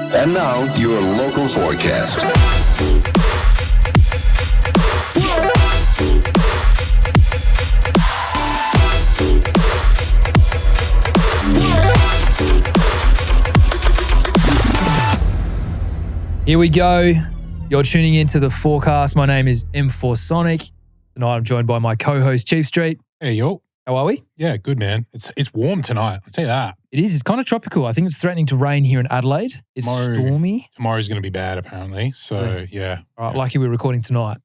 And now, your local forecast. Here we go. You're tuning into the forecast. My name is M4 Sonic. Tonight I'm joined by my co-host Chief Street. Hey, yo. How are we? Yeah, good, man. It's warm tonight. I'll tell you that. It is. It's kind of tropical. I think it's threatening to rain here in Adelaide. It's stormy. Tomorrow's going to be bad, apparently. So, yeah. All right, lucky we're recording tonight.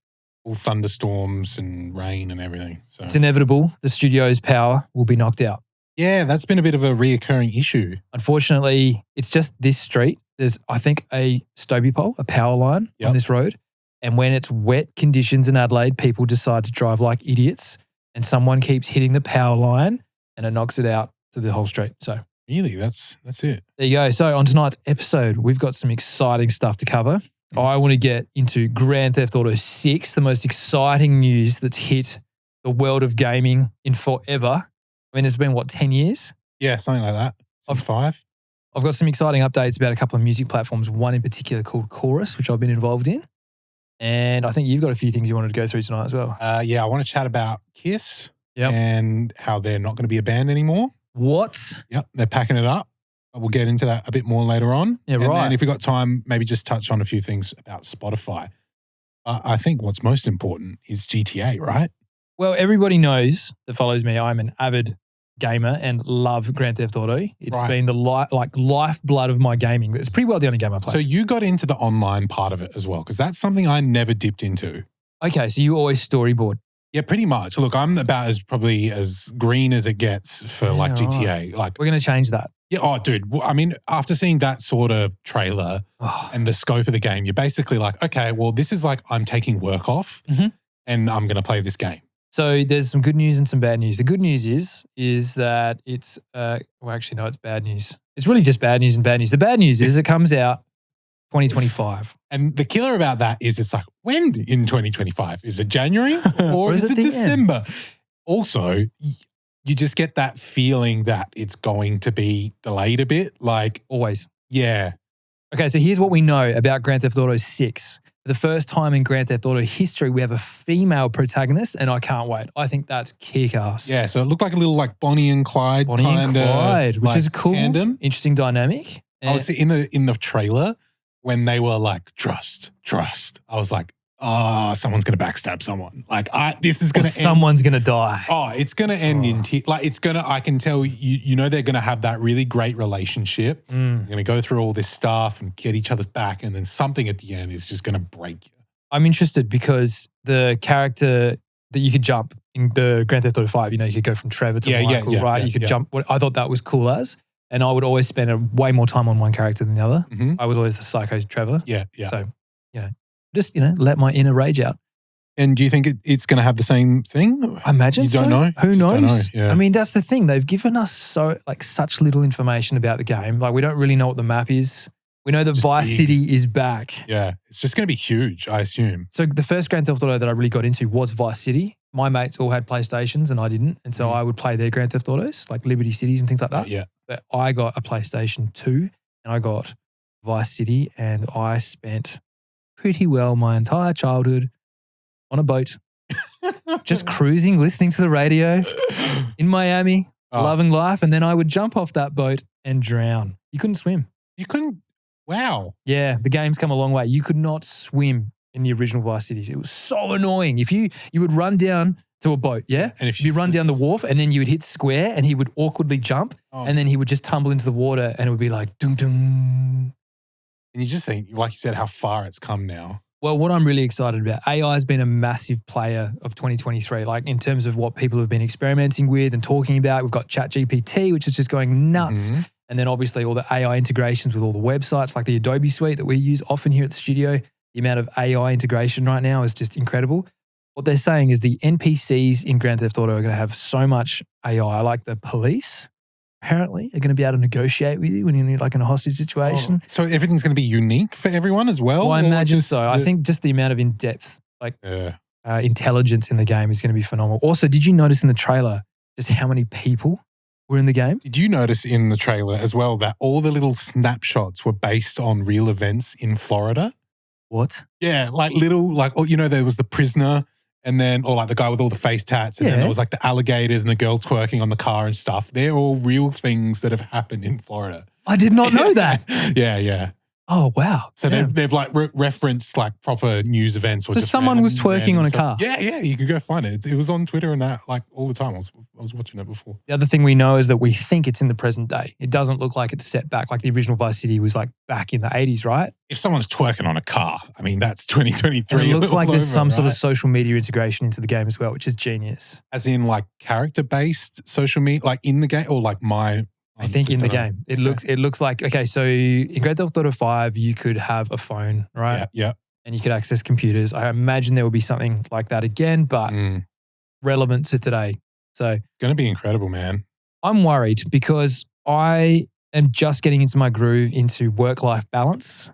All thunderstorms and rain and everything. So it's inevitable. The studio's power will be knocked out. Yeah, that's been a bit of a reoccurring issue. Unfortunately, it's just this street. There's, I think, a Stobie pole, a power line on this road. And when it's wet conditions in Adelaide, people decide to drive like idiots. And someone keeps hitting the power line and it knocks it out to the whole street. So really, that's it. There you go. So on tonight's episode, we've got some exciting stuff to cover. I want to get into Grand Theft Auto 6, the most exciting news that's hit the world of gaming in forever. I mean, it's been, 10 years? Yeah, something like that. Since 5. I've got some exciting updates about a couple of music platforms, one in particular called Chorus, which I've been involved in. And I think you've got a few things you wanted to go through tonight as well. Yeah, I want to chat about Kiss and how they're not going to be a band anymore. What? Yep, they're packing it up. We'll get into that a bit more later on. Yeah, right. And if we've got time, maybe just touch on a few things about Spotify. I think what's most important is GTA, right? Well, everybody knows that follows me. I'm an avid gamer and love Grand Theft Auto. It's been the lifeblood of my gaming. It's pretty well the only game I play. So you got into the online part of it as well, because that's something I never dipped into. Okay, so you always storyboard. Yeah, pretty much. Look, I'm about as green as it gets for GTA. Right. Like we're going to change that. Yeah, oh, dude. I mean, after seeing that sort of trailer and the scope of the game, you're basically like, okay, well, this is like I'm taking work off and I'm going to play this game. So there's some good news and some bad news. The good news is that it's, it's bad news. It's really just bad news and bad news. The bad news is it comes out 2025. And the killer about that is it's like, when in 2025? Is it January or is it December? Also, you just get that feeling that it's going to be delayed a bit. Like always. Yeah. Okay, so here's what we know about Grand Theft Auto 6. For the first time in Grand Theft Auto history, we have a female protaogist, and I can't wait. I think that's kick-ass. Yeah, so it looked like a little like Bonnie and Clyde which is cool. Tandem. Interesting dynamic. I was in the trailer when they were like, trust. I was like, oh, someone's going to backstab someone. Like, this is going to end. Someone's going to die. Oh, it's going to end in tears. Like, it's going to, I can tell you know, they're going to have that really great relationship. They're going to go through all this stuff and get each other's back. And then something at the end is just going to break you. I'm interested because the character that you could jump in the Grand Theft Auto 5, you know, you could go from Trevor to Michael, right? Yeah, you could jump. I thought that was cool as. And I would always spend way more time on one character than the other. Mm-hmm. I was always the psycho Trevor. Yeah. So, just, let my inner rage out. And do you think it's going to have the same thing? I imagine so. You don't know? Who knows? Don't know. Yeah. I mean, that's the thing. They've given us such little information about the game. Like, we don't really know what the map is. We know that Vice City is back. Yeah. It's just going to be huge, I assume. So the first Grand Theft Auto that I really got into was Vice City. My mates all had PlayStations and I didn't. And so I would play their Grand Theft Autos, like Liberty Cities and things like that. Yeah. But I got a PlayStation 2 and I got Vice City and I spent pretty well my entire childhood on a boat, just cruising, listening to the radio in Miami, loving life. And then I would jump off that boat and drown. You couldn't swim. You couldn't? Wow. Yeah, the game's come a long way. You could not swim in the original Vice Cities. It was so annoying. If you would run down to a boat, yeah? And if you run down the wharf and then you would hit square and he would awkwardly jump and then he would just tumble into the water and it would be like, dum dum. And you just think, like you said, how far it's come now. Well, what I'm really excited about, AI has been a massive player of 2023, like in terms of what people have been experimenting with and talking about. We've got ChatGPT, which is just going nuts. Mm-hmm. And then obviously all the AI integrations with all the websites like the Adobe suite that we use often here at the studio. The amount of AI integration right now is just incredible. What they're saying is the NPCs in Grand Theft Auto are going to have so much AI, like the police apparently are going to be able to negotiate with you when you're like in a hostage situation. Oh, so everything's going to be unique for everyone as well? Well, I imagine so. I think just the amount of in-depth intelligence in the game is going to be phenomenal. Also, did you notice in the trailer just how many people were in the game. Did you notice in the trailer as well that all the little snapshots were based on real events in Florida? What? Yeah, like little, like, oh, you know, there was the prisoner and then, or like the guy with all the face tats and then there was like the alligators and the girl twerking on the car and stuff. They're all real things that have happened in Florida. I did not know that. Yeah. Oh, wow. So they've like referenced like proper news events. Or So just someone was twerking on a stuff. car. Yeah, you can go find it. It was on Twitter and that like all the time. I was watching it before. The other thing we know is that we think it's in the present day. It doesn't look like it's set back. Like the original Vice City was like back in the 80s, right? If someone's twerking on a car, I mean, that's 2023. And it looks like there's some sort of right? social media integration into the game as well, which is genius. As in like character-based social media, like in the game or like my... I think in the game. It looks like, okay, so in Grand Theft Auto 5, you could have a phone, right? Yeah. And you could access computers. I imagine there will be something like that again, but relevant to today. So it's going to be incredible, man. I'm worried because I am just getting into my groove into work-life balance.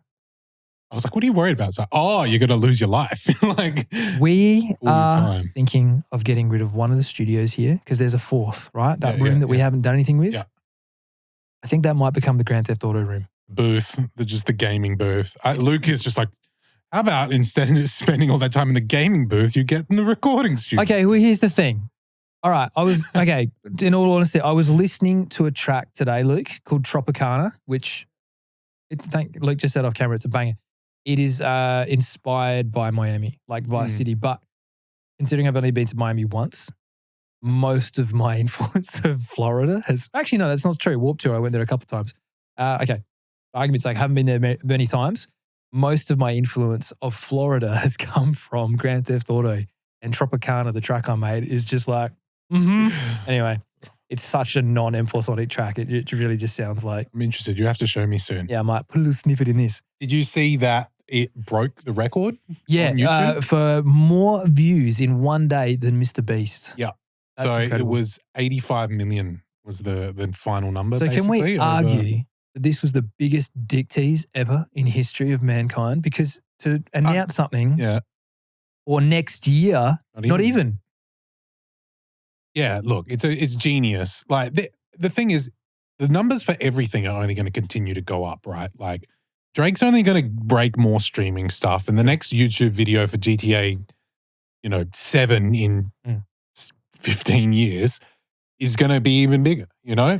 I was like, what are you worried about? It's like, oh, you're going to lose your life. Like we all the are time. thinking of getting rid of one of the studios here because there's a fourth, right? That room that we haven't done anything with. Yeah. I think that might become the Grand Theft Auto room. Booth, just the gaming booth. Luke is just like, how about instead of spending all that time in the gaming booth, you get in the recording studio? Okay, well, here's the thing. All right, in all honesty, I was listening to a track today, Luke, called Tropicana, which, Luke just said off camera, it's a banger. It is inspired by Miami, like Vice City, but considering I've only been to Miami once, most of my influence of Florida has... Actually, no, that's not true. Warped Tour, I went there a couple of times. Okay, argument's sake, I haven't been there many times. Most of my influence of Florida has come from Grand Theft Auto, and Tropicana, the track I made, is just like, Anyway, it's such a non-emphasonic track. It really just sounds like... I'm interested. You have to show me soon. Yeah, I might put a little snippet in this. Did you see that it broke the record on Yeah, YouTube? for more views in one day than Mr. Beast. Yeah. That's so incredible. it was 85 million was the final number. So can we basically, argue that this was the biggest dick tease ever in history of mankind? Because to announce something or next year, not even. Yeah, look, it's genius. Like the thing is, the numbers for everything are only going to continue to go up, right? Like Drake's only going to break more streaming stuff, and the next YouTube video for GTA, 7 in 15 years is going to be even bigger,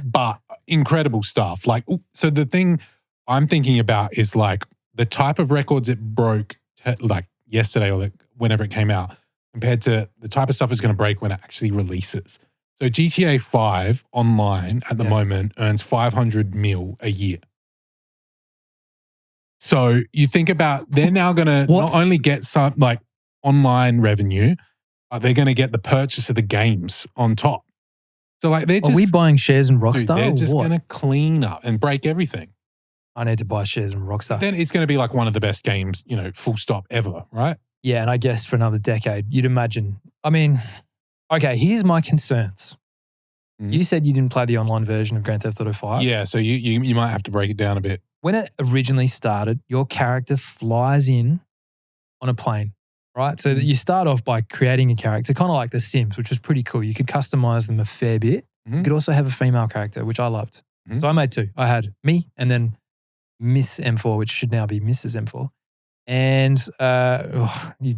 but incredible stuff. Like, so the thing I'm thinking about is like the type of records it broke like yesterday or like whenever it came out compared to the type of stuff it's going to break when it actually releases. So GTA 5 online at the moment earns 500 mil a year. So you think about, they're now going to not only get some like online revenue, they're going to get the purchase of the games on top. So like they're just... Are we buying shares in Rockstar? Dude, they're just going to clean up and break everything. I need to buy shares in Rockstar. But then it's going to be like one of the best games, full stop ever, right? Yeah, and I guess for another decade, you'd imagine. I mean, okay, here's my concerns. You said you didn't play the online version of Grand Theft Auto 5. Yeah, so you might have to break it down a bit. When it originally started, your character flies in on a plane. Right? So that you start off by creating a character, kind of like The Sims, which was pretty cool. You could customize them a fair bit. You could also have a female character, which I loved. So I made two. I had me and then Miss M4, which should now be Mrs. M4. And,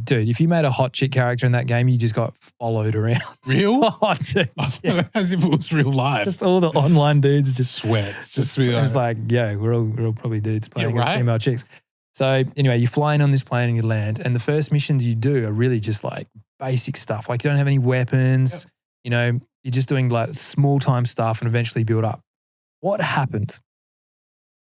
dude, if you made a hot chick character in that game, you just got followed around. Real? Oh, dude. Yeah. As if it was real life. Just all the online dudes just sweats. It's like, yeah, we're all probably dudes playing against female chicks. So anyway, you fly in on this plane and you land, and the first missions you do are really just like basic stuff. Like you don't have any weapons, you're just doing like small time stuff and eventually build up. What happened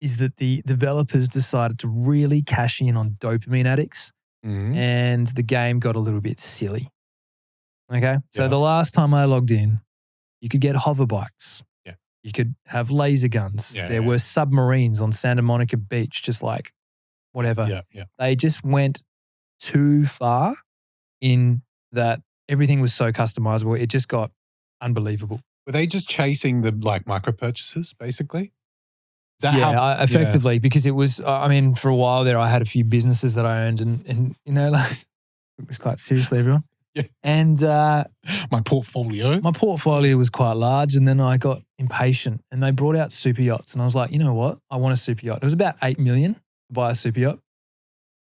is that the developers decided to really cash in on dopamine addicts and the game got a little bit silly. Okay. So the last time I logged in, you could get hover bikes. Yeah. You could have laser guns. There were submarines on Santa Monica Beach, just like whatever. Yeah. They just went too far in that everything was so customizable. It just got unbelievable. Were they just chasing the like micro purchases basically? Is that effectively, because it was, for a while there, I had a few businesses that I owned and like, took this quite seriously, everyone. Yeah. And my portfolio. my portfolio was quite large, and then I got impatient, and they brought out super yachts, and I was like, you know what? I want a super yacht. It was about 8 million to buy a super yacht.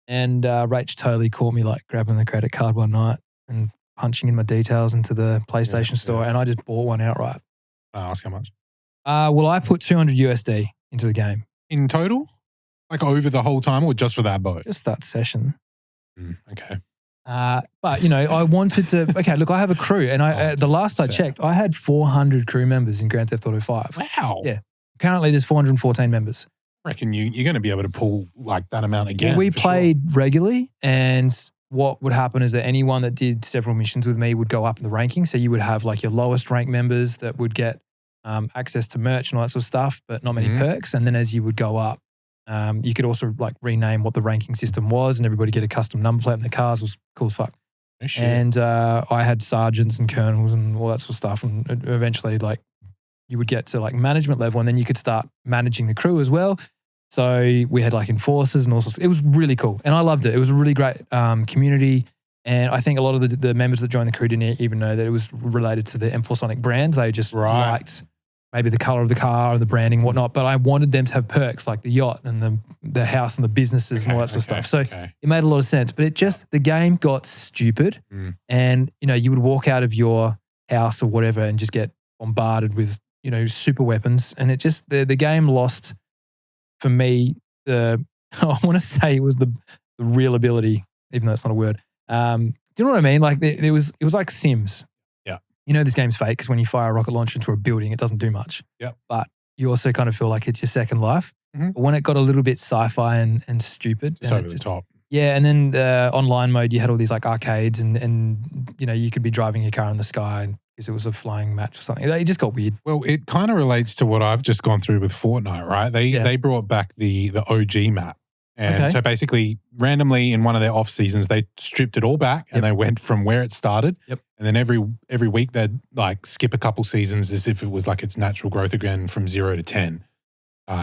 And Rach totally caught me like grabbing the credit card one night and punching in my details into the PlayStation store, and I just bought one outright. Can I ask how much? Well, I put 200 USD into the game. In total? Like over the whole time or just for that boat? Just that session. Okay. But, you know, I wanted to, okay, look, I have a crew, and the last I checked, I had 400 crew members in Grand Theft Auto 5. Wow. Yeah. Currently there's 414 members. I reckon you're going to be able to pull like that amount again. Well, we played regularly, and what would happen is that anyone that did several missions with me would go up in the ranking. So you would have like your lowest ranked members that would get access to merch and all that sort of stuff, but not many perks. And then as you would go up, you could also like rename what the ranking system was, and everybody get a custom number plate in their cars. It was cool as fuck. Oh, shit. And I had sergeants and colonels and all that sort of stuff. And eventually like you would get to like management level, and then you could start managing the crew as well. So we had like enforcers and all sorts. It was really cool. And I loved it. It was a really great community. And I think a lot of the members that joined the crew didn't even know that it was related to the Infosonic brand. They just liked maybe the color of the car and the branding and whatnot. But I wanted them to have perks like the yacht and the house and the businesses and all that sort of stuff. So it made a lot of sense. But the game got stupid. And, you know, you would walk out of your house or whatever and just get bombarded with, you know, super weapons. And it just, the game lost, for me, I want to say it was the real ability, even though it's not a word. Do you know what I mean? Like it was like Sims. Yeah. You know this game's fake because when you fire a rocket launcher into a building, it doesn't do much. Yeah. But you also kind of feel like it's your second life. But when it got a little bit sci-fi and stupid. It's over the top. Yeah, and then online mode, you had all these like arcades and you know, you could be driving your car in the sky and because it was a flying match or something. It just got weird. Well, it kind of relates to what I've just gone through with Fortnite, right? They brought back the OG map. And so basically randomly in one of their off seasons, they stripped it all back and they went from where it started. Yep. And then every week they'd like skip a couple seasons as if it was like its natural growth again from 0 to 10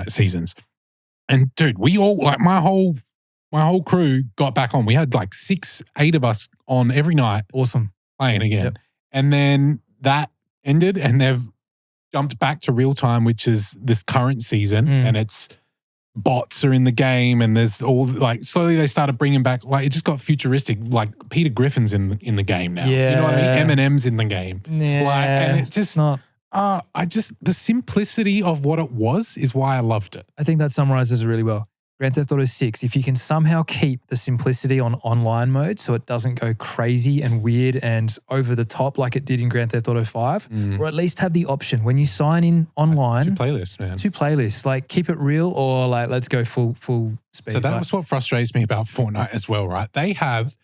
seasons. And dude, we all like my whole crew got back on. We had like 6-8 of us on every night. Awesome. Playing again. Yep. And then that ended and they've jumped back to real time, which is this current season. And it's bots are in the game and there's all like slowly they started bringing back, like it just got futuristic, like Peter Griffin's in the game now. Yeah. You know what I mean? Eminem's in the game. Yeah. Like, and it just, the simplicity of what it was is why I loved it. I think that summarizes it really well. Grand Theft Auto 6, if you can somehow keep the simplicity on online mode so it doesn't go crazy and weird and over the top like it did in Grand Theft Auto 5, or at least have the option when you sign in online. 2 playlists, man. 2 playlists. Like keep it real or like let's go full speed. So that was what frustrates me about Fortnite as well, right? They have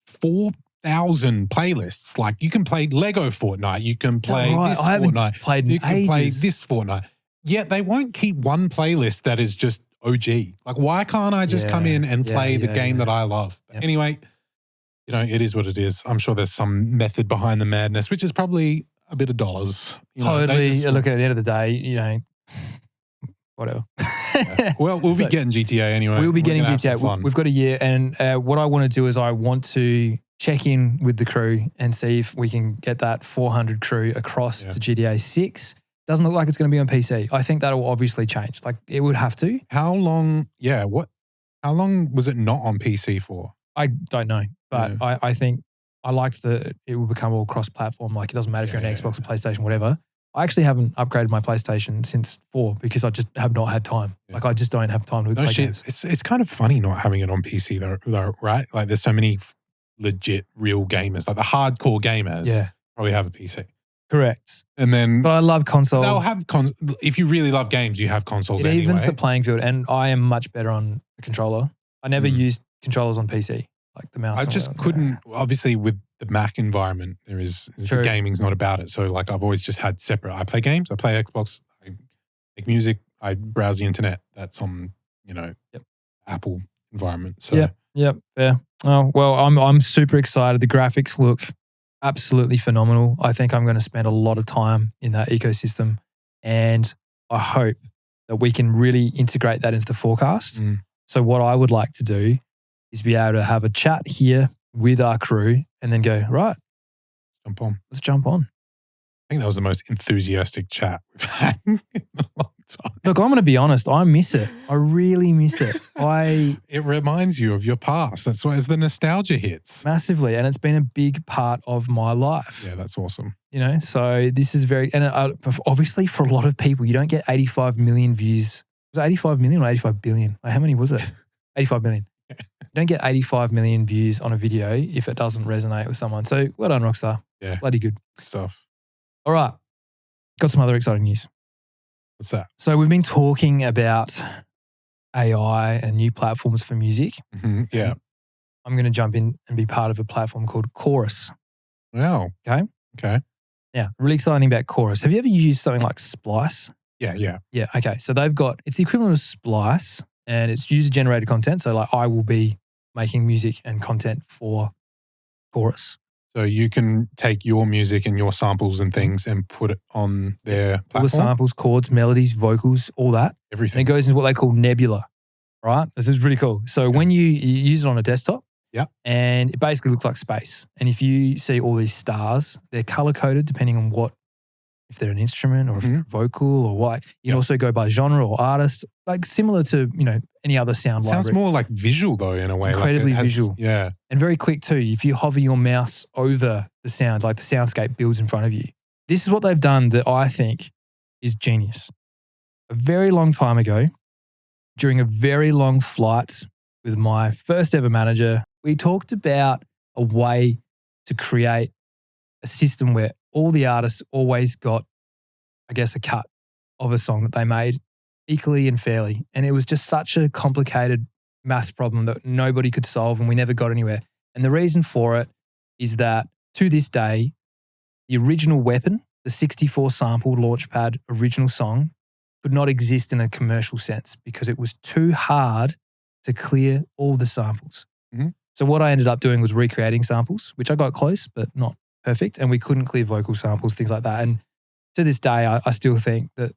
4,000 playlists. Like you can play Lego Fortnite, you can play this Fortnite, you can play this Fortnite. Yet they won't keep one playlist that is just OG. Like, why can't I just come in and play the game that I love? Yep. Anyway, you know, it is what it is. I'm sure there's some method behind the madness, which is probably a bit of dollars. Totally. Look, at the end of the day, you know, whatever. Well, we'll be getting GTA anyway. We'll be getting GTA. We've got a year. And what I want to do is I want to check in with the crew and see if we can get that 400 crew across to GTA 6. Doesn't look like it's going to be on PC. I think that will obviously change. Like it would have to. How long? Yeah. How long was it not on PC for? I don't know, but I think I liked that it will become all cross-platform. Like it doesn't matter if you're on Xbox or PlayStation, whatever. I actually haven't upgraded my PlayStation since 4 because I just have not had time. Yeah. Like I just don't have time to play games. It's kind of funny not having it on PC though, right? Like there's so many legit real gamers, like the hardcore gamers probably have a PC. Correct. And then, but I love console. They'll have if you really love games, you have consoles anyway. It evens the playing field, and I am much better on the controller. I never used controllers on PC, like the mouse. I just couldn't. Obviously, with the Mac environment, the gaming's not about it. So, like, I've always just had separate. I play games. I play Xbox. I make music. I browse the internet. That's on Apple environment. So, yep, fair. Oh well, I'm super excited. The graphics look absolutely phenomenal. I think I'm going to spend a lot of time in that ecosystem, and I hope that we can really integrate that into the forecast. So what I would like to do is be able to have a chat here with our crew and then go, right, Jump on. let's jump on. I think that was the most enthusiastic chat we've had in a long time. Look, I'm going to be honest. I miss it. I really miss it. It reminds you of your past. That's why as the nostalgia hits. Massively. And it's been a big part of my life. Yeah, that's awesome. You know, so this is and obviously for a lot of people, you don't get 85 million views. Was it 85 million or 85 billion? Like, how many was it? 85 million. You don't get 85 million views on a video if it doesn't resonate with someone. So well done, Rockstar. Yeah. Bloody good stuff. All right. Got some other exciting news. What's that? So we've been talking about AI and new platforms for music. Mm-hmm. Yeah. I'm going to jump in and be part of a platform called Chorus. Wow. Okay. Yeah. Really exciting thing about Chorus. Have you ever used something like Splice? Yeah. Yeah. Okay. So it's the equivalent of Splice and it's user-generated content. So like I will be making music and content for Chorus. So you can take your music and your samples and things and put it on their platform? All the samples, chords, melodies, vocals, all that. Everything. And it goes into what they call Nebula, right? This is pretty cool. So when you use it on a desktop, and it basically looks like space. And if you see all these stars, they're color-coded depending on if they're an instrument or if they're vocal or what. You can also go by genre or artist, like similar to, any other sound library. Sounds more like visual though in a way. It's incredibly visual. Yeah. And very quick too. If you hover your mouse over the sound, like the soundscape builds in front of you. This is what they've done that I think is genius. A very long time ago, during a very long flight with my first ever manager, we talked about a way to create a system where all the artists always got, I guess, a cut of a song that they made equally and fairly. And it was just such a complicated math problem that nobody could solve and we never got anywhere. And the reason for it is that to this day, the original weapon, the 64 sample Launchpad original song, could not exist in a commercial sense because it was too hard to clear all the samples. Mm-hmm. So what I ended up doing was recreating samples, which I got close, but not perfect. And we couldn't clear vocal samples, things like that. And to this day, I still think that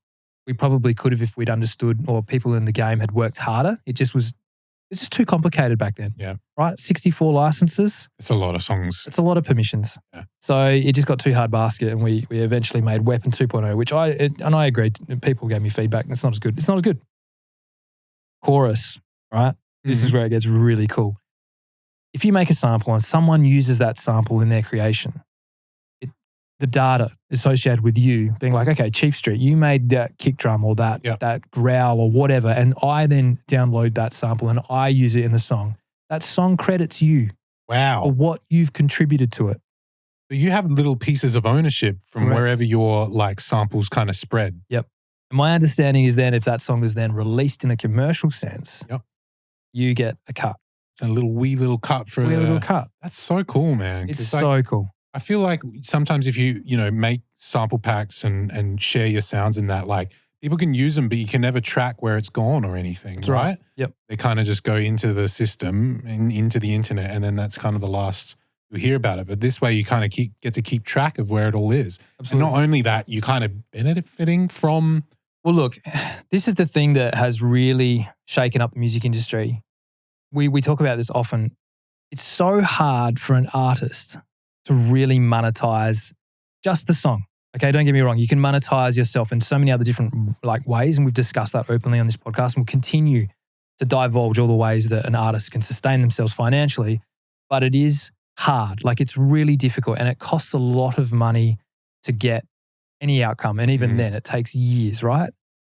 we probably could have if we'd understood or people in the game had worked harder. It's just too complicated back then. Yeah. Right? 64 licenses. It's a lot of songs. It's a lot of permissions. Yeah. So it just got too hard basket and we eventually made Weapon 2.0, which I agreed. People gave me feedback and it's not as good. It's not as good. Chorus, right? This is where it gets really cool. If you make a sample and someone uses that sample in their creation, the data associated with you being like, okay, Chief Street, you made that kick drum or that growl or whatever, and I then download that sample and I use it in the song. That song credits you for what you've contributed to it. But you have little pieces of ownership from wherever your like samples kind of spread. Yep. And my understanding is then if that song is then released in a commercial sense, you get a cut. It's a wee little cut for little cut. That's so cool, man. It's so cool. I feel like sometimes if you make sample packs and share your sounds in that, like people can use them, but you can never track where it's gone or anything, right? Yep. They kind of just go into the system and into the internet, and then that's kind of the last you hear about it. But this way, you kind of get to keep track of where it all is. Absolutely. And not only that, you kind of benefiting from. Well, look, this is the thing that has really shaken up the music industry. We talk about this often. It's so hard for an artist to really monetize just the song. Okay, don't get me wrong. You can monetize yourself in so many other different ways, and we've discussed that openly on this podcast, and we'll continue to divulge all the ways that an artist can sustain themselves financially. But it is hard. It's really difficult, and it costs a lot of money to get any outcome. And even then, it takes years, right?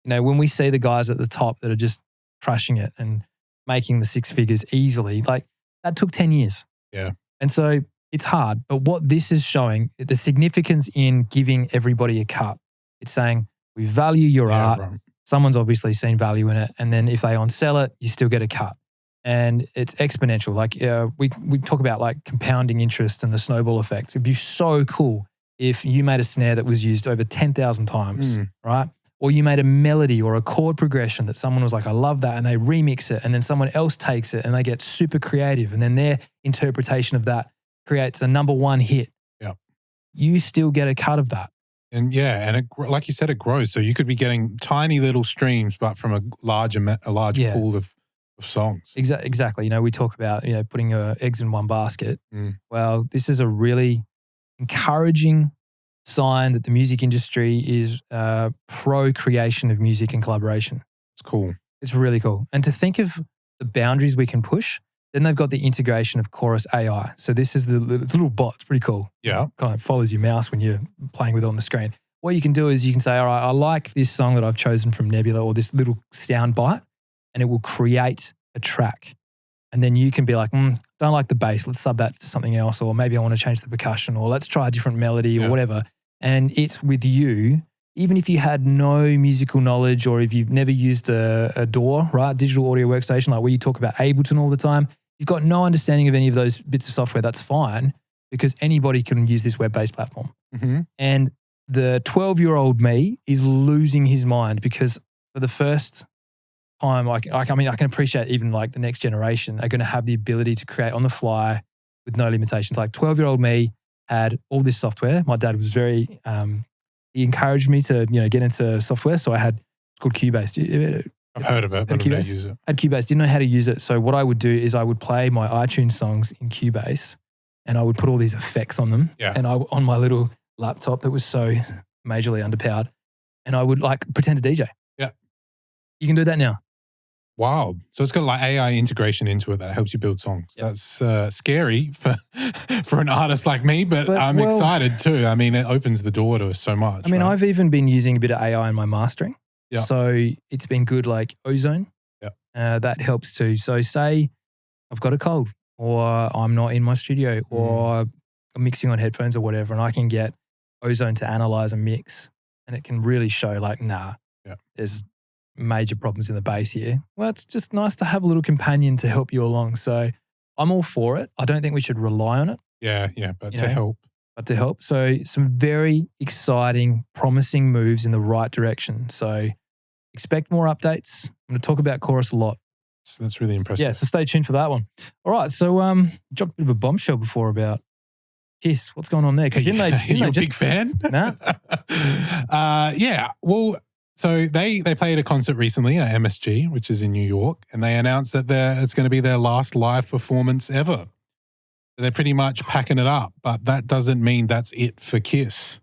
When we see the guys at the top that are just crushing it and making the six figures easily, that took 10 years. Yeah. And so it's hard, but what this is showing, the significance in giving everybody a cut, it's saying we value your art. Right. Someone's obviously seen value in it. And then if they on-sell it, you still get a cut. And it's exponential. We talk about compounding interest and the snowball effect. It'd be so cool if you made a snare that was used over 10,000 times, right? Or you made a melody or a chord progression that someone was like, I love that. And they remix it. And then someone else takes it and they get super creative. And then their interpretation of that creates a number one hit. Yeah. You still get a cut of that. And it, like you said, it grows. So you could be getting tiny little streams, but from a large pool of of songs. Exactly. You know, we talk about, you know, putting your eggs in one basket. Mm. Well, this is a really encouraging sign that the music industry is pro creation of music and collaboration. It's cool. It's really cool. And to think of the boundaries we can push, then they've got the integration of KorusAI. So this is it's a little bot. It's pretty cool. Yeah. Kind of follows your mouse when you're playing with it on the screen. What you can do is you can say, all right, I like this song that I've chosen from Nebula or this little sound bite, and it will create a track. And then you can be like, don't like the bass. Let's sub that to something else. Or maybe I want to change the percussion, or let's try a different melody or whatever. And it's with you, even if you had no musical knowledge or if you've never used a DAW, right, digital audio workstation, like where you talk about Ableton all the time, you've got no understanding of any of those bits of software, that's fine, because anybody can use this web-based platform. Mm-hmm. And the 12-year-old me is losing his mind because for the first time, I can appreciate even like the next generation are going to have the ability to create on the fly with no limitations. Like 12-year-old me had all this software. My dad was very, he encouraged me to, you know, get into software. So I had, it's called Cubase. I've heard of it, but I don't use it. I had Cubase, didn't know how to use it. So what I would do is I would play my iTunes songs in Cubase and I would put all these effects on them. Yeah. And on my little laptop that was so majorly underpowered, and I would like pretend to DJ. Yeah. You can do that now. Wow. So it's got like AI integration into it that helps you build songs. Yep. That's scary for an artist like me, but I'm excited too. I mean, it opens the door to so much. I mean, right? I've even been using a bit of AI in my mastering. Yeah. So it's been good, like Ozone. Yeah. That helps too. So say I've got a cold or I'm not in my studio or I'm mixing on headphones or whatever, and I can get Ozone to analyze a mix and it can really show like, there's major problems in the bass here. Well, it's just nice to have a little companion to help you along. So I'm all for it. I don't think we should rely on it. Yeah, but to help. But to help. So some very exciting, promising moves in the right direction. So expect more updates. I'm going to talk about Chorus a lot. That's really impressive. Yeah, so stay tuned for that one. All right, so dropped a bit of a bombshell before about Kiss. What's going on there? Because you're a big fan? Nah. Yeah, well, so they played a concert recently at MSG, which is in New York, and they announced that it's going to be their last live performance ever. They're pretty much packing it up, but that doesn't mean that's it for Kiss.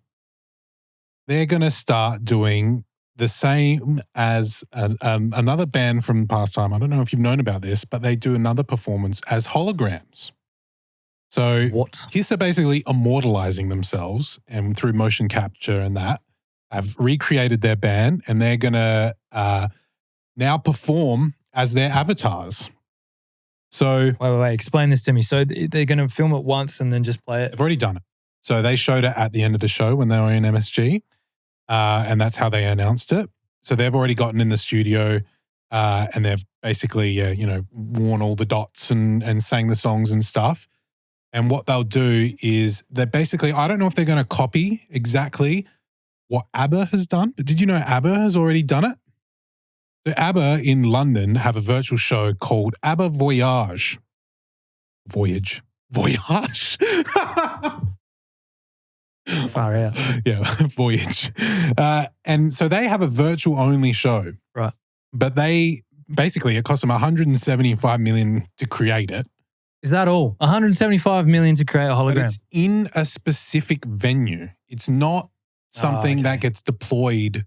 They're going to start doing the same as another band from past time. I don't know if you've known about this, but they do another performance as holograms. So Kiss are basically immortalizing themselves, and through motion capture and that, have recreated their band, and they're going to now perform as their avatars. So wait, explain this to me. So they're going to film it once and then just play it? They've already done it. So they showed it at the end of the show when they were in MSG, and that's how they announced it. So they've already gotten in the studio, and they've basically, worn all the dots and sang the songs and stuff. And what they'll do is they're basically, I don't know if they're going to copy exactly what ABBA has done, but did you know ABBA has already done it? So ABBA in London have a virtual show called ABBA Voyage. Voyage. Far out. Yeah, Voyage. And so they have a virtual only show. Right. But it cost them $175 million to create it. Is that all? $175 million to create a hologram? But it's in a specific venue. It's not something that gets deployed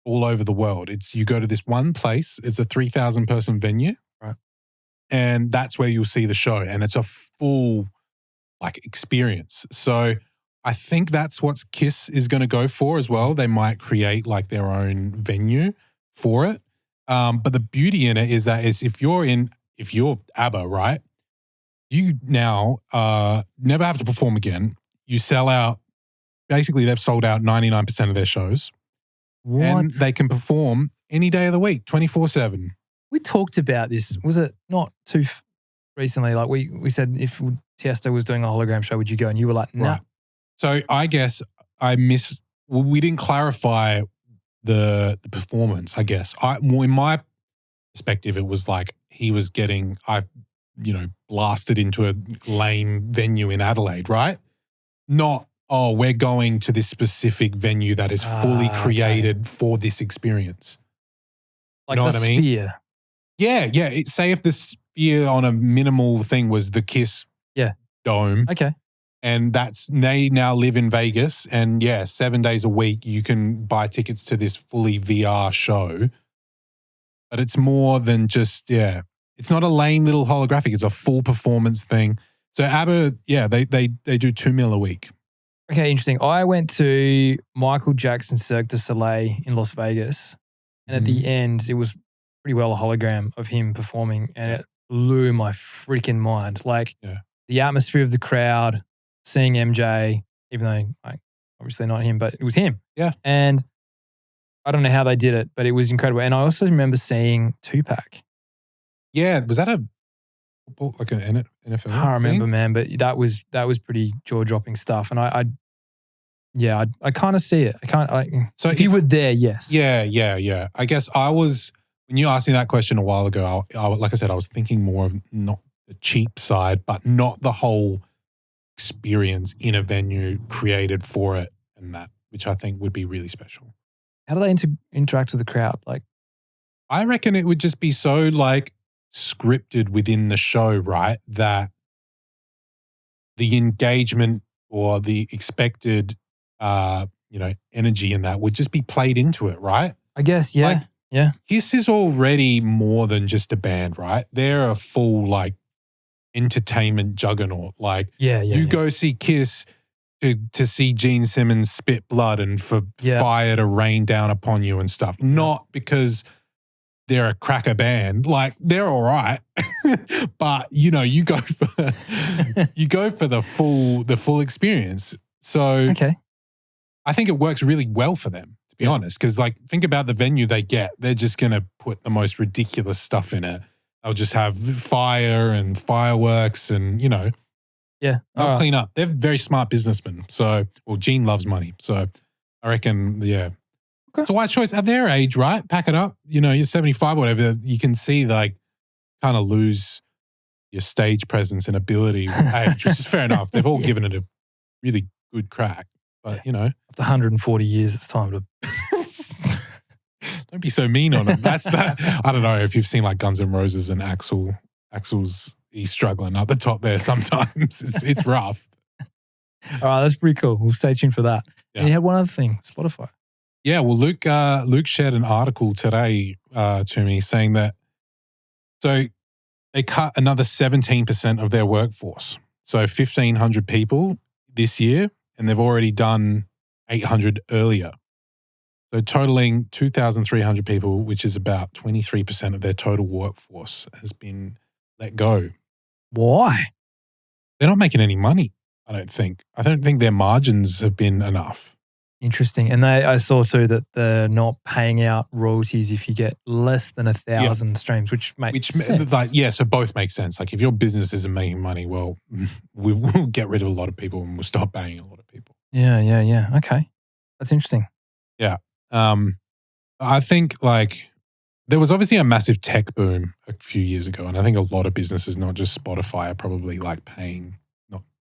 all over the world. You go to this one place. It's a 3,000 person venue. Right. And that's where you'll see the show. And it's a full experience. So I think that's what Kiss is going to go for as well. They might create their own venue for it. But the beauty in it is that if you're ABBA, right, you now never have to perform again. You sell out. Basically, they've sold out 99% of their shows. What? And they can perform any day of the week, 24/7. We talked about this. Was it not too recently? Like we said, if Tiesto was doing a hologram show, would you go? And you were like, no. Nah. Right. So I guess we didn't clarify the performance, I guess. In my perspective, it was like he was getting, blasted into a lame venue in Adelaide, right? Not, we're going to this specific venue that is fully created for this experience. Like you know the what I mean? Sphere. Yeah. Say if the sphere on a minimal thing was the KISS dome. Okay. And they now live in Vegas. And 7 days a week, you can buy tickets to this fully VR show. But it's more than just, it's not a lame little holographic. It's a full performance thing. So ABBA, they do 2 mil a week. Okay, interesting. I went to Michael Jackson's Cirque du Soleil in Las Vegas. And at the end, it was pretty well a hologram of him performing. And it blew my freaking mind. Like the atmosphere of the crowd, seeing MJ, even though obviously not him, but it was him. Yeah. And I don't know how they did it, but it was incredible. And I also remember seeing Tupac. Yeah. Was that a football, like an NFL I can't remember, man, but that was pretty jaw-dropping stuff. And I kind of see it. So if you were there, yes. Yeah. I guess when you asked me that question a while ago, I like I said, I was thinking more of not the cheap side, but not the whole experience in a venue created for it and that, which I think would be really special. How do they interact with the crowd? Like, I reckon it would just be so like scripted within the show, right? That the engagement or the expected, energy in that would just be played into it, right? I guess, yeah. Like, KISS is already more than just a band, right? They're a full like entertainment juggernaut. Like, you go see KISS to see Gene Simmons spit blood and for fire to rain down upon you and stuff. Not because they're a cracker band. Like, they're all right. But, you go for the full experience. So I think it works really well for them, to be honest. Because, like, think about the venue they get. They're just going to put the most ridiculous stuff in it. They'll just have fire and fireworks and, they'll clean up. They're very smart businessmen. So, Gene loves money. So, I reckon, Okay. It's a wise choice at their age, right? Pack it up. You're 75 or whatever. You can see, like, kind of lose your stage presence and ability with age, which is fair enough. They've all given it a really good crack. But, after 140 years, it's time to... Don't be so mean on him. That's that. I don't know if you've seen like Guns N' Roses and he's struggling up the top there sometimes. It's rough. All right, that's pretty cool. We'll stay tuned for that. Yeah. And you had one other thing, Spotify. Yeah, well, Luke shared an article today to me saying that they cut another 17% of their workforce. So 1,500 people this year, and they've already done 800 earlier. So totaling 2,300 people, which is about 23% of their total workforce, has been let go. Why? They're not making any money, I don't think. I don't think their margins have been enough. Interesting. And I saw too that they're not paying out royalties if you get less than 1,000 streams, which makes sense. So both make sense. Like if your business isn't making money, well, we will get rid of a lot of people and we'll stop paying a lot of people. Yeah. Okay. That's interesting. Yeah. I think like there was obviously a massive tech boom a few years ago. And I think a lot of businesses, not just Spotify, are probably like paying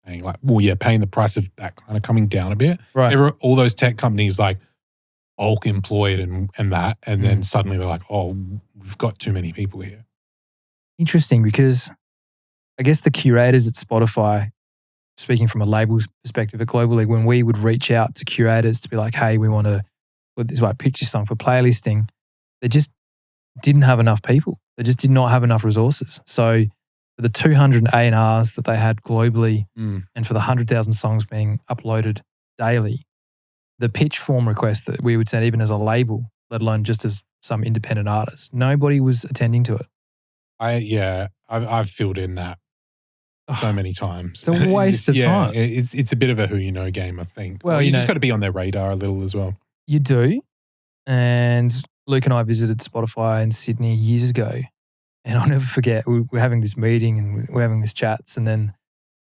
the price of that kind of coming down a bit. Right. There were all those tech companies like bulk employed and that. And then suddenly they're like, oh, we've got too many people here. Interesting, because I guess the curators at Spotify, speaking from a label's perspective, globally, when we would reach out to curators to be like, hey, we want to pitch this song for playlisting, they just didn't have enough people. They just did not have enough resources. So for the 200 A&Rs that they had globally and for the 100,000 songs being uploaded daily, the pitch form request that we would send even as a label, let alone just as some independent artist, nobody was attending to it. I've filled in that so many times. It's a waste of time. It's a bit of a who you know game, I think. Well, you just got to be on their radar a little as well. You do. And Luke and I visited Spotify in Sydney years ago. And I'll never forget, we were having this meeting and we're having these chats, and then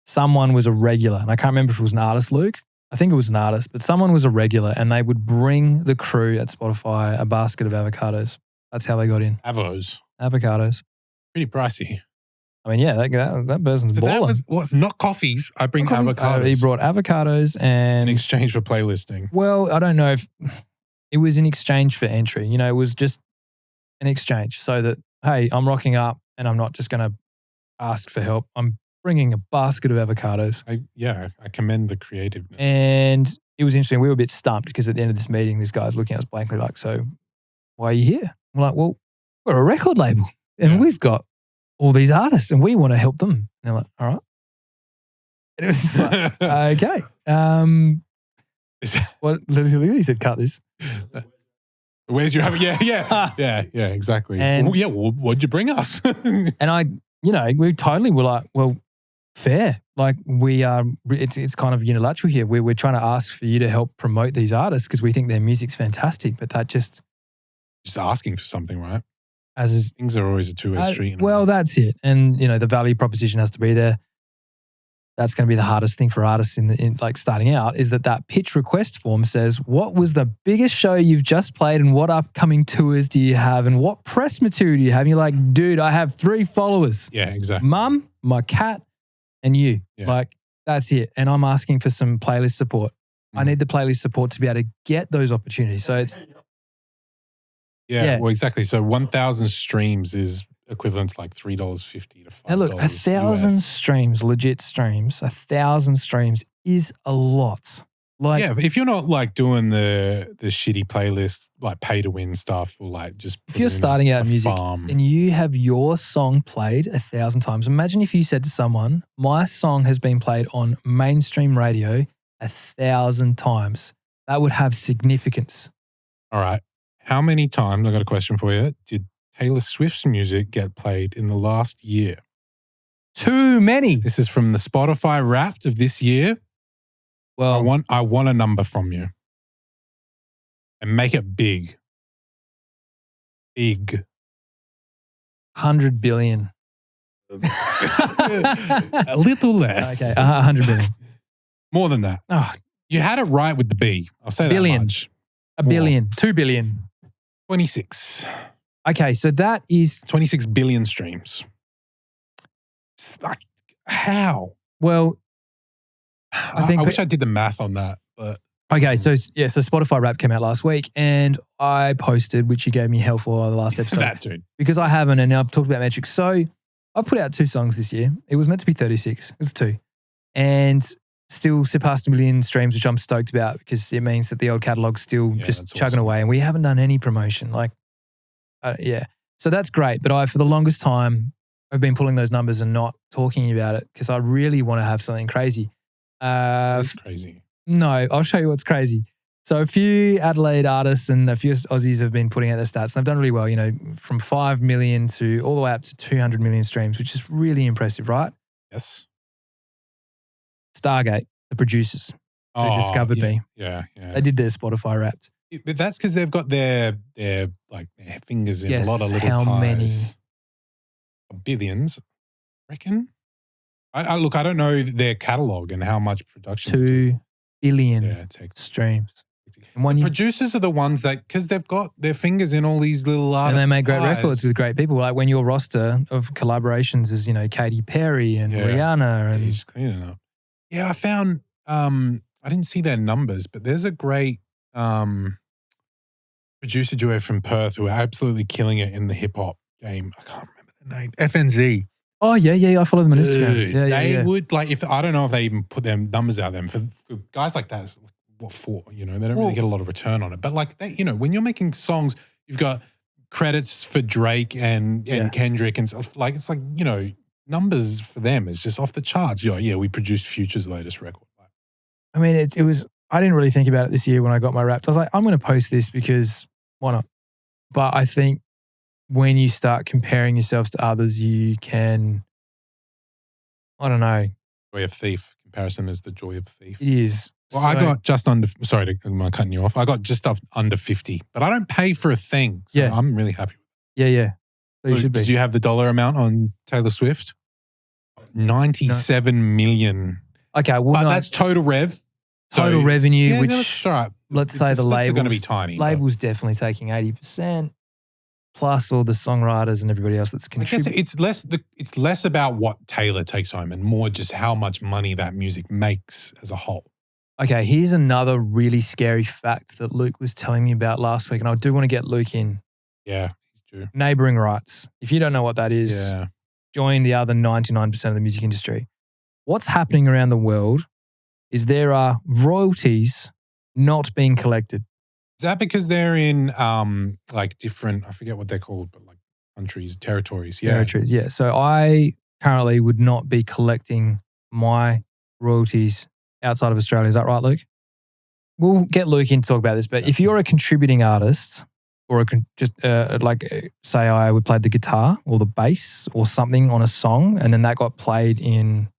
someone was a regular. And I can't remember if it was an artist, Luke. I think it was an artist, but someone was a regular, and they would bring the crew at Spotify a basket of avocados. That's how they got in. Avocados. Pretty pricey. I mean, yeah, that person's balling. That was what's not coffees. I bring avocados. He brought avocados and... in exchange for playlisting. Well, I don't know if it was in exchange for entry. It was just an exchange so that hey, I'm rocking up and I'm not just going to ask for help. I'm bringing a basket of avocados. I commend the creativeness. And it was interesting. We were a bit stumped because at the end of this meeting, this guy's looking at us blankly like, so why are you here? We're like, well, we're a record label and we've got all these artists and we want to help them. And they're like, all right. And it was just like, okay. What literally said, cut this. Where's your yeah, exactly. And, well, what'd you bring us? And we totally were like, well, fair. Like we are, it's kind of unilateral here. We're trying to ask for you to help promote these artists because we think their music's fantastic, but that just asking for something, right? As things are always a two-way street. Well, that's it. And the value proposition has to be there. That's going to be the hardest thing for artists in like starting out is that pitch request form says, what was the biggest show you've just played and what upcoming tours do you have and what press material do you have? And you're like, dude, I have 3 followers. Yeah, exactly. Mum, my cat, and you. Yeah. Like, that's it. And I'm asking for some playlist support. I need the playlist support to be able to get those opportunities. So it's... Yeah, well, exactly. So 1,000 streams is equivalent to like $3.50 to $5. Now look, 1,000 streams, legit streams, 1,000 streams is a lot. Like, yeah, if you're not like doing the shitty playlist, like pay to win stuff, or like just if you're starting out in music and you have your song played 1,000 times, imagine if you said to someone, my song has been played on mainstream radio 1,000 times. That would have significance. All right. How many times, I got a question for you, did Taylor Swift's music get played in the last year? Too many. This is from the Spotify Wrapped of this year. Well, I want a number from you. And make it big. Big. 100 billion. A little less. Okay, 100 billion. More than that. Oh, you had it right with the B. I'll say billion. that much. A billion. 2 billion. 26. Okay, so that is... 26 billion streams. It's like, how? Well, I wish I did the math on that, but... Okay, so Spotify Wrapped came out last week and I posted, which you gave me hell for the last episode. That dude. Because I haven't, and I've talked about metrics. So I've put out 2 songs this year. It was meant to be 36. It was 2. And still surpassed 1 million streams, which I'm stoked about because it means that the old catalog's still just chugging away and we haven't done any promotion. Like, So that's great. But for the longest time, I've been pulling those numbers and not talking about it because I really want to have something crazy. It's crazy. No, I'll show you what's crazy. So a few Adelaide artists and a few Aussies have been putting out their stats. And they've done really well, from 5 million to all the way up to 200 million streams, which is really impressive, right? Yes. Stargate, the producers who discovered me. Yeah. They did their Spotify Wrapped. But that's because they've got their fingers in a lot of little how pies. Many? Billions, I reckon. I don't know their catalog and how much production. 2 billion streams. The producers are the ones that, because they've got their fingers in all these little artists. And they make great records with great people. Like when your roster of collaborations is, Katy Perry and Rihanna. And he's cleaning up. Yeah, I found, I didn't see their numbers, but there's a great producer duo from Perth who are absolutely killing it in the hip hop game. I can't remember the name. FNZ. Oh, yeah. I follow them on Instagram. They would, I don't know if they even put their numbers out there. For guys like that, it's like, what for? They don't really get a lot of return on it. But when you're making songs, you've got credits for Drake and Kendrick and stuff. Like, it's like, numbers for them is just off the charts. You're like, we produced Future's latest record. I mean, it was, I didn't really think about it this year when I got my Wrapped. I was like, I'm going to post this because why not? But I think when you start comparing yourselves to others, you can, I don't know. Joy of thief. Comparison is the joy of thief. It is. Well, I got just under, I'm cutting you off. I got just under 50, but I don't pay for a thing. So I'm really happy with it. Yeah. So you should be. Did you have the dollar amount on Taylor Swift? 97 million. Okay. Well, but that's total rev. Total revenue, which that's right. Let's say the labels are going to be tiny. Labels definitely taking 80%, plus all the songwriters and everybody else that's contributing. I guess it's less about what Taylor takes home and more just how much money that music makes as a whole. Okay, here's another really scary fact that Luke was telling me about last week, and I do want to get Luke in. Yeah, he's True. Neighboring rights. If you don't know what that is, Yeah. join the other 99% of the music industry. What's happening around the world is there are royalties not being collected. Is that because they're in like different, I forget what they're called, but like countries, territories? Yeah. Territories, yeah. So I currently would not be collecting my royalties outside of Australia. Is that right, Luke? We'll get Luke in to talk about this, but if you're a contributing artist or say I would play the guitar or the bass or something on a song and then that got played in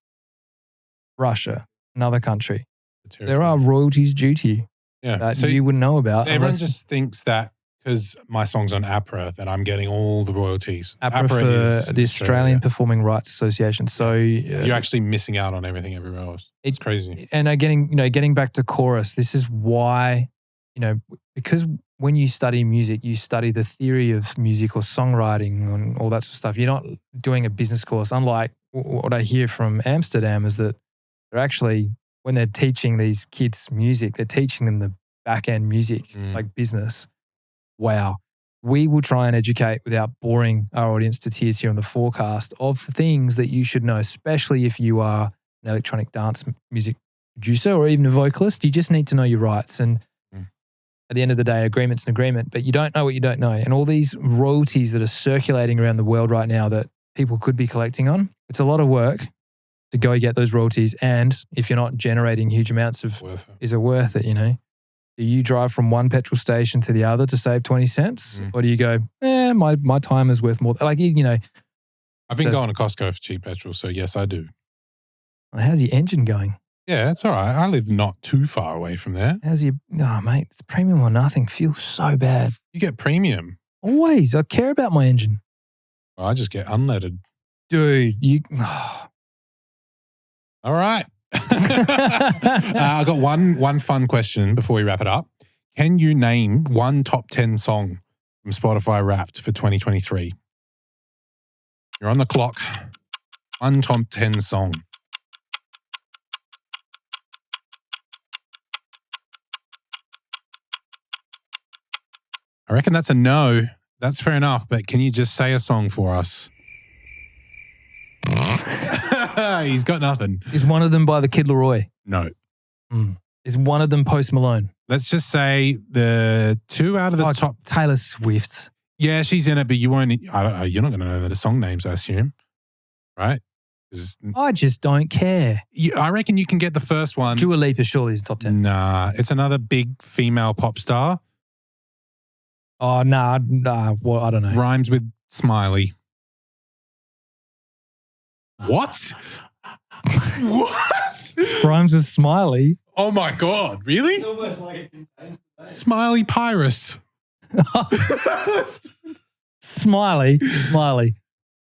Russia, another country, there are royalties due to you that so you wouldn't know about. Everyone just thinks that because my song's on APRA that I'm getting all the royalties. APRA for the Australian Performing Rights Association. So you're actually missing out on everything everywhere else. It's crazy. And getting back to chorus, this is why, because when you study music, you study the theory of music or songwriting and all that sort of stuff. You're not doing a business course. Unlike what I hear from Amsterdam is that they're actually, when they're teaching these kids music, they're teaching them the back end music, like business. Wow. We will try and educate without boring our audience to tears here on the forecast of things that you should know, especially if you are an electronic dance music producer or even a vocalist. You just need to know your rights. And at the end of the day, agreement's an agreement, but you don't know what you don't know. And all these royalties that are circulating around the world right now that people could be collecting on, it's a lot of work to go get those royalties. And if you're not generating huge amounts of, is it worth it, Do you drive from one petrol station to the other to save 20 cents? Or do you go, my time is worth more? I've been going to Costco for cheap petrol, so yes, I do. How's your engine going? Yeah, it's all right. I live not too far away from there. Mate, it's premium or nothing. Feels so bad. You get premium. Always. I care about my engine. Well, I just get unleaded. Dude, All right. I got one fun question before we wrap it up. Can you name one top 10 song from Spotify Wrapped for 2023? You're on the clock. One top 10 song. I reckon that's a no. That's fair enough, but can you just say a song for us? He's got nothing. Is one of them by the Kid Laroi? No. Is one of them Post Malone? Let's just say the two out of the top. Taylor Swift. Yeah, she's in it, but you won't. You're not going to know the song names, I assume, right? I just don't care. I reckon you can get the first one. Dua Lipa surely is top 10. Nah, it's another big female pop star. Oh, nah. Well, I don't know. Rhymes with Smiley. What? What? Rhymes with Smiley? Oh my God, really? It's almost like it contains the name. Smiley Pyrus. Smiley.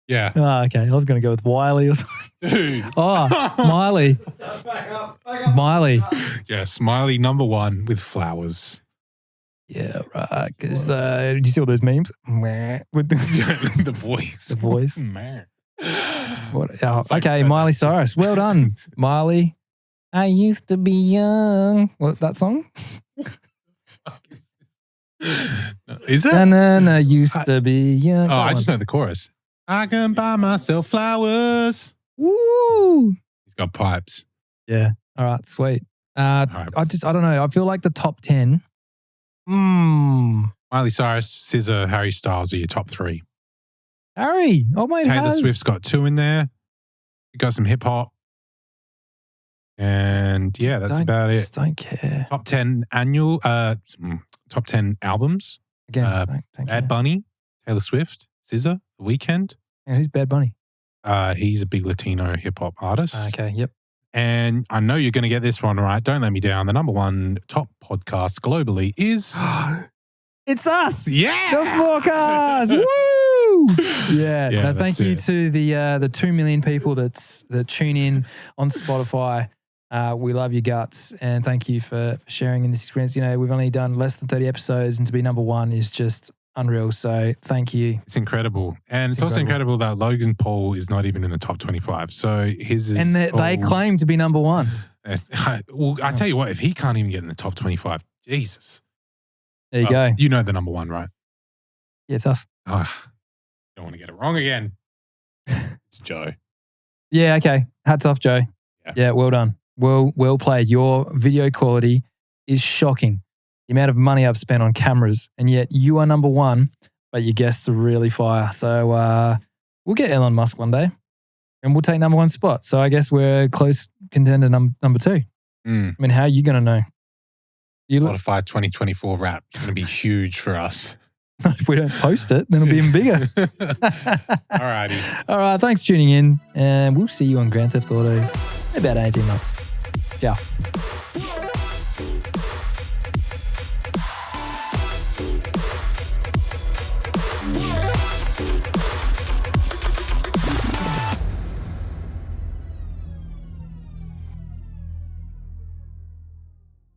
Yeah. Oh, okay. I was going to go with Wiley or something. Dude. Oh, Miley. Back up. Miley. Yeah, Smiley number one with flowers. Yeah, right. Because did you see all those memes? With the voice. The voice. Man. Okay, Miley Cyrus. Well done, Miley. I used to be young. What, that song? Is it? And then I used to be young. I just know the chorus. I can buy myself flowers. Woo! He's got pipes. Yeah. All right, sweet. Right. I don't know. I feel like the top 10. Miley Cyrus, SZA, Harry Styles are your top three. Harry. Oh, my God. Taylor Swift's got two in there. You got some hip hop. And yeah, that's about it. Just don't care. Top 10 top 10 albums. Again, Bad Bunny, Taylor Swift, SZA, The Weeknd. Yeah, who's Bad Bunny? He's a big Latino hip hop artist. Okay, yep. And I know you're going to get this one right. Don't let me down. The number one top podcast globally is... It's us. Yeah. The Forecast. Woo. Yeah. Yeah, Thank you to the 2 million people that tune in on Spotify. We love your guts and thank you for sharing in this experience. We've only done less than 30 episodes and to be number one is just unreal. So thank you. It's incredible. And it's also incredible that Logan Paul is not even in the top 25. So his is... And they claim to be number one. Well, I tell you what, if he can't even get in the top 25, Jesus. There you go. You know the number one, right? Yeah, it's us. Oh, don't want to get it wrong again. It's Joe. Yeah, okay. Hats off, Joe. Yeah, well done. Well played. Your video quality is shocking. The amount of money I've spent on cameras, and yet you are number one, but your guests are really fire. So we'll get Elon Musk one day, and we'll take number one spot. So I guess we're close contender number two. I mean, how are you going to know? Spotify 2024 rap is going to be huge for us. If we don't post it, then it'll be even bigger. All righty. All right, thanks for tuning in, and we'll see you on Grand Theft Auto in about 18 months. Ciao.